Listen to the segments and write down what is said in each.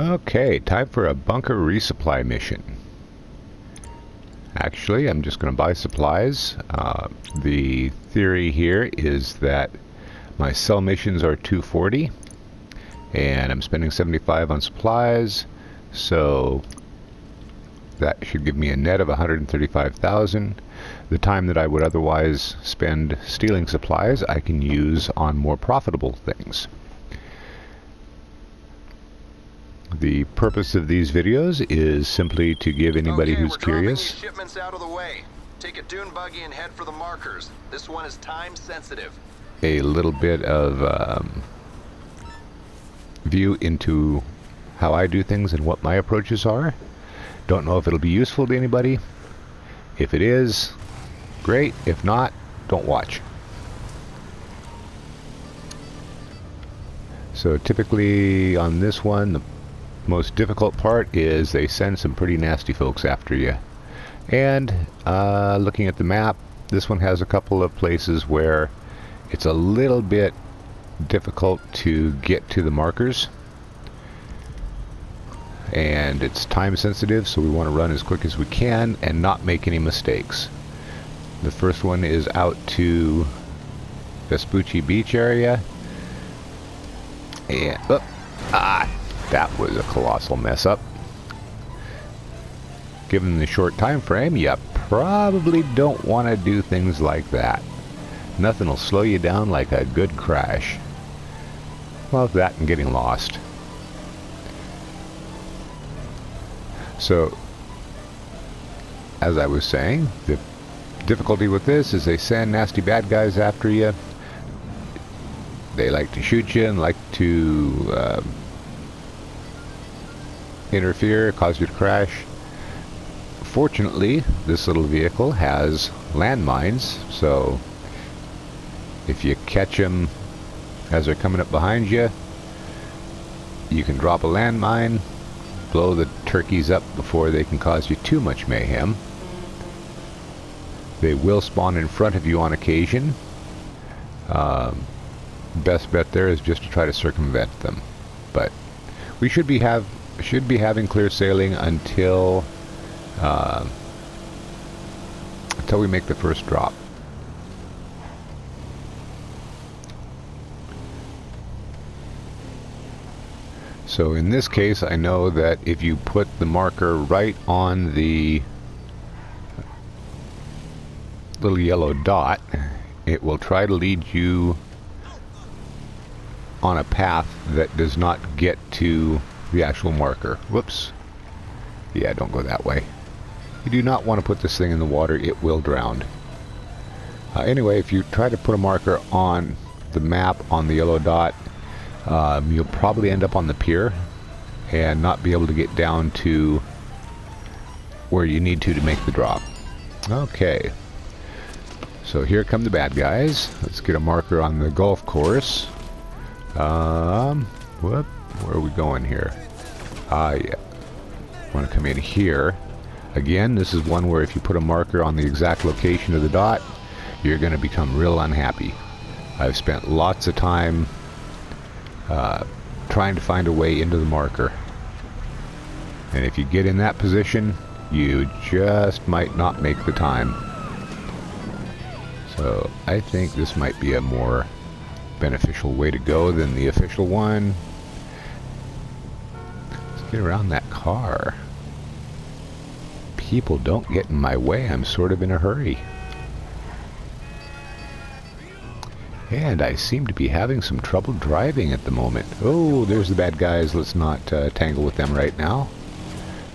Okay, time for a bunker resupply mission. Actually, I'm just going to buy supplies. The theory here is that my sell missions are 240, and I'm spending 75 on supplies, so that should give me a net of 135,000. The time that I would otherwise spend stealing supplies, I can use on more profitable things. The purpose of these videos is simply to give anybody who's curious. These shipments out of the way. Take a Dune Buggy and head for the markers. This one is time sensitive. A little bit of view into how I do things and what my approaches are. Don't know if it'll be useful to anybody. If it is, great. If not, don't watch. So typically on this one, the most difficult part is they send some pretty nasty folks after you. And looking at the map, this one has a couple of places where it's a little bit difficult to get to the markers. And it's time sensitive, so we want to run as quick as we can and not make any mistakes. The first one is out to Vespucci Beach area. And that was a colossal mess up. Given the short time frame, you probably don't want to do things like that. Nothing will slow you down like a good crash. Well, that and getting lost. So, as I was saying, the difficulty with this is they send nasty bad guys after you. They like to shoot you and like to interfere, cause you to crash. Fortunately, this little vehicle has landmines, so if you catch them as they're coming up behind you, you can drop a landmine, blow the turkeys up before they can cause you too much mayhem. They will spawn in front of you on occasion. Best bet there is just to try to circumvent them. But we should be having clear sailing until we make the first drop. So in this case, I know that if you put the marker right on the little yellow dot, it will try to lead you on a path that does not get to the actual marker. Whoops. Yeah, don't go that way. You do not want to put this thing in the water. It will drown. Anyway, if you try to put a marker on the map on the yellow dot, you'll probably end up on the pier and not be able to get down to where you need to make the drop. Okay. So here come the bad guys. Let's get a marker on the golf course. Where are we going here? Yeah. Want to come in here. Again, this is one where if you put a marker on the exact location of the dot, you're going to become real unhappy. I've spent lots of time trying to find a way into the marker. And if you get in that position, you just might not make the time. So I think this might be a more beneficial way to go than the official one. Let's get around that car. People don't get in my way. I'm sort of in a hurry. And I seem to be having some trouble driving at the moment. Oh, there's the bad guys. Let's not tangle with them right now.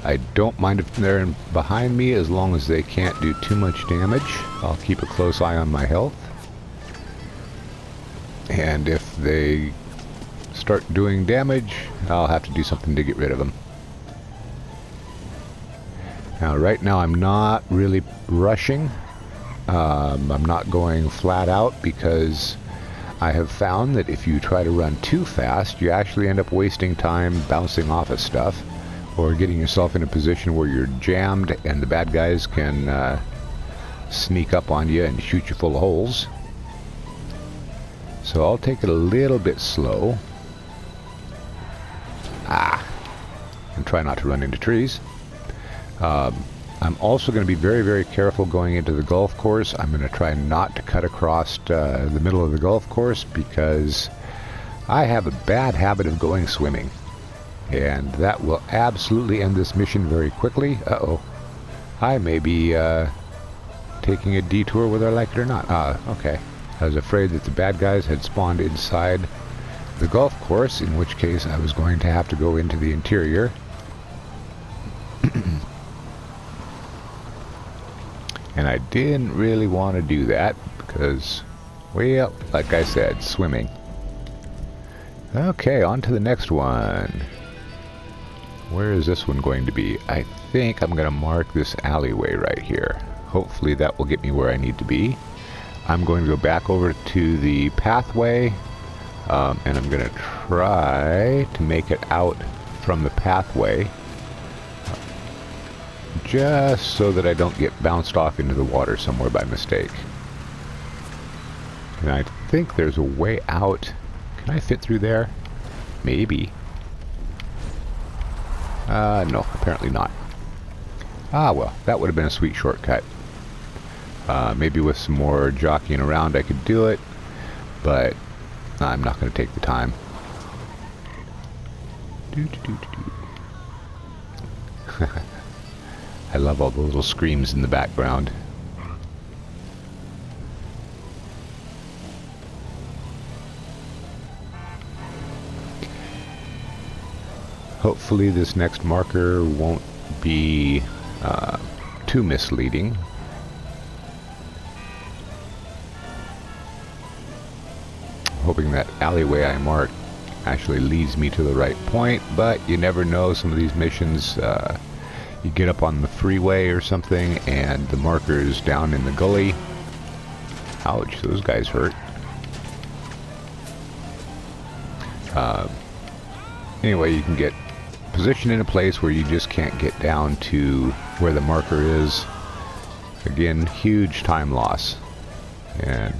I don't mind if they're behind me as long as they can't do too much damage. I'll keep a close eye on my health. And if they start doing damage, I'll have to do something to get rid of them. Now, right now I'm not really rushing. I'm not going flat out because I have found that if you try to run too fast, you actually end up wasting time bouncing off of stuff or getting yourself in a position where you're jammed and the bad guys can sneak up on you and shoot you full of holes. So I'll take it a little bit slow. try not to run into trees. I'm also going to be very, very careful going into the golf course. I'm going to try not to cut across the middle of the golf course because I have a bad habit of going swimming. And that will absolutely end this mission very quickly. Uh-oh. I may be taking a detour whether I like it or not. Okay. I was afraid that the bad guys had spawned inside the golf course, in which case I was going to have to go into the interior. And I didn't really want to do that because, well, like I said, swimming. Okay, on to the next one. Where is this one going to be? I think I'm going to mark this alleyway right here. Hopefully that will get me where I need to be. I'm going to go back over to the pathway, and I'm going to try to make it out from the pathway, just so that I don't get bounced off into the water somewhere by mistake. And I think there's a way out. Can I fit through there? Maybe. No, apparently not. Ah, well, that would have been a sweet shortcut. Maybe with some more jockeying around I could do it, but I'm not going to take the time. I love all the little screams in the background. Hopefully this next marker won't be too misleading. Hoping that alleyway I marked actually leads me to the right point, but you never know. Some of these missions, you get up on the freeway or something and the marker's down in the gully. Ouch, those guys hurt. Anyway, you can get positioned in a place where you just can't get down to where the marker is. Again, huge time loss. And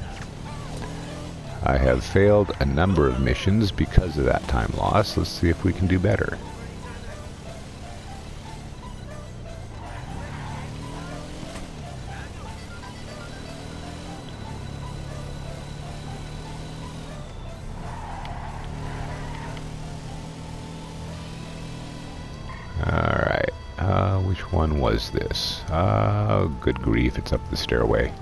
I have failed a number of missions because of that time loss. Let's see if we can do better. Alright, which one was this? Good grief, it's up the stairway.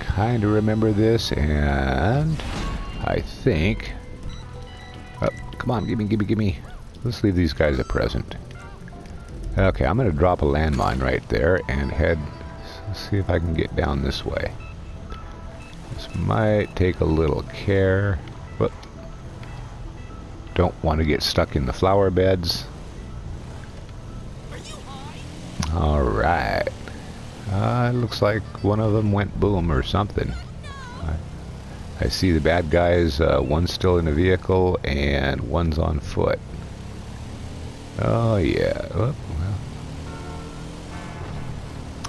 Kind of remember this, and I think... Oh, come on, gimme. Let's leave these guys a present. Okay, I'm going to drop a landmine right there and head... Let's see if I can get down this way. This might take a little care. Whoop. Don't want to get stuck in the flower beds. Alright. It looks like one of them went boom or something. I see the bad guys. One's still in a vehicle and one's on foot. Oh yeah. Oh, well.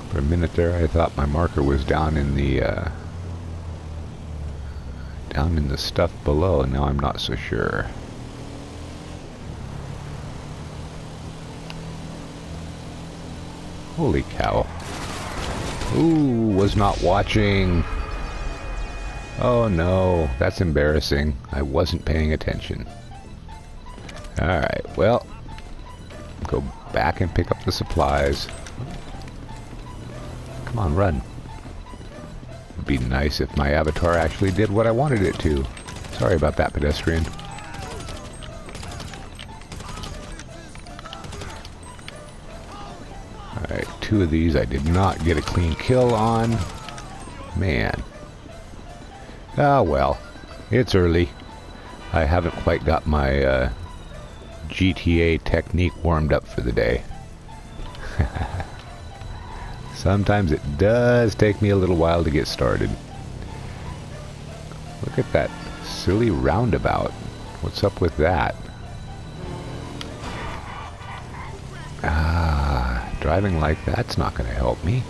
For a minute there I thought my marker was down in the stuff below, and now I'm not so sure. Holy cow. Ooh, was not watching. Oh no, that's embarrassing. I wasn't paying attention. Alright, well, go back and pick up the supplies. Come on, run. It'd be nice if my avatar actually did what I wanted it to. Sorry about that, pedestrian. Alright, 2 of these I did not get a clean kill on. Man. Ah, well. It's early. I haven't quite got my GTA technique warmed up for the day. Sometimes it does take me a little while to get started. Look at that silly roundabout. What's up with that? Ah, driving like that's not going to help me.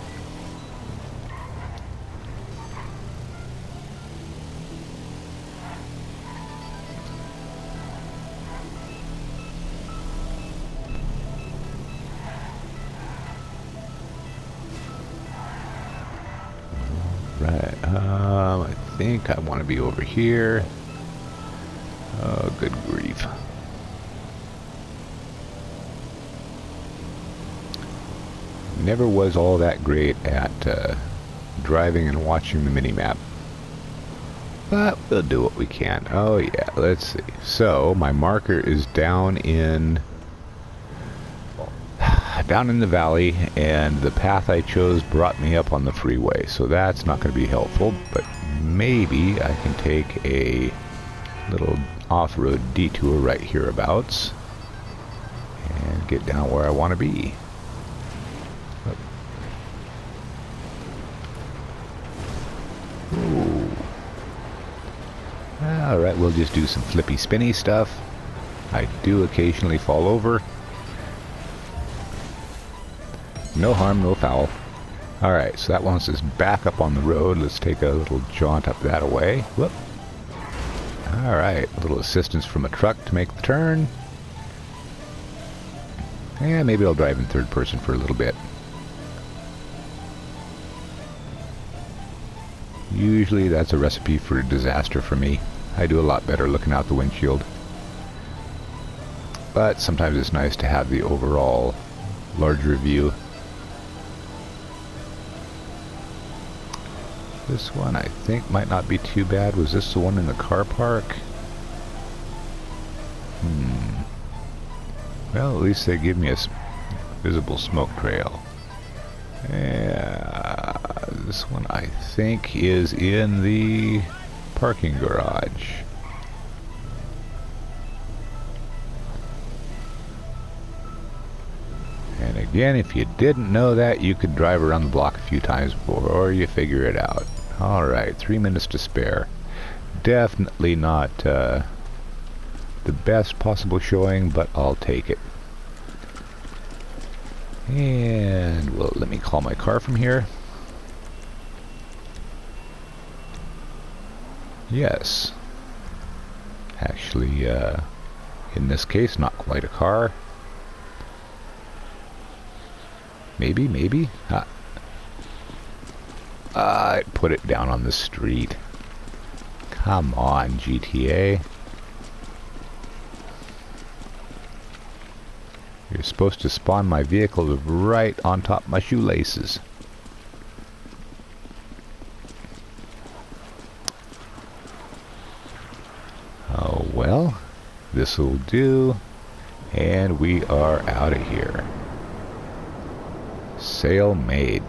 Right. I think I want to be over here. Oh, good grief. Never was all that great at driving and watching the mini-map. But we'll do what we can. Oh yeah, let's see. So, my marker is down in the valley, and the path I chose brought me up on the freeway. So that's not going to be helpful, but maybe I can take a little off-road detour right hereabouts and get down where I want to be. Ooh. Alright, we'll just do some flippy spinny stuff. I do occasionally fall over. No harm, no foul. Alright, so that wants us back up on the road. Let's take a little jaunt up that way. Whoop. Alright, a little assistance from a truck to make the turn. Yeah, maybe I'll drive in third person for a little bit. Usually that's a recipe for a disaster for me. I do a lot better looking out the windshield. But sometimes it's nice to have the overall larger view. This one I think might not be too bad. Was this the one in the car park? Well, at least they give me a visible smoke trail. Yeah, this one I think is in the parking garage. And again, if you didn't know that, you could drive around the block a few times before you figure it out. Alright, 3 minutes to spare. Definitely not the best possible showing, but I'll take it. And, well, let me call my car from here. Yes. Actually, in this case, not quite a car. Maybe. I put it down on the street. Come on, GTA. You're supposed to spawn my vehicle right on top of my shoelaces. Oh well, this'll do. And we are out of here. Sale made.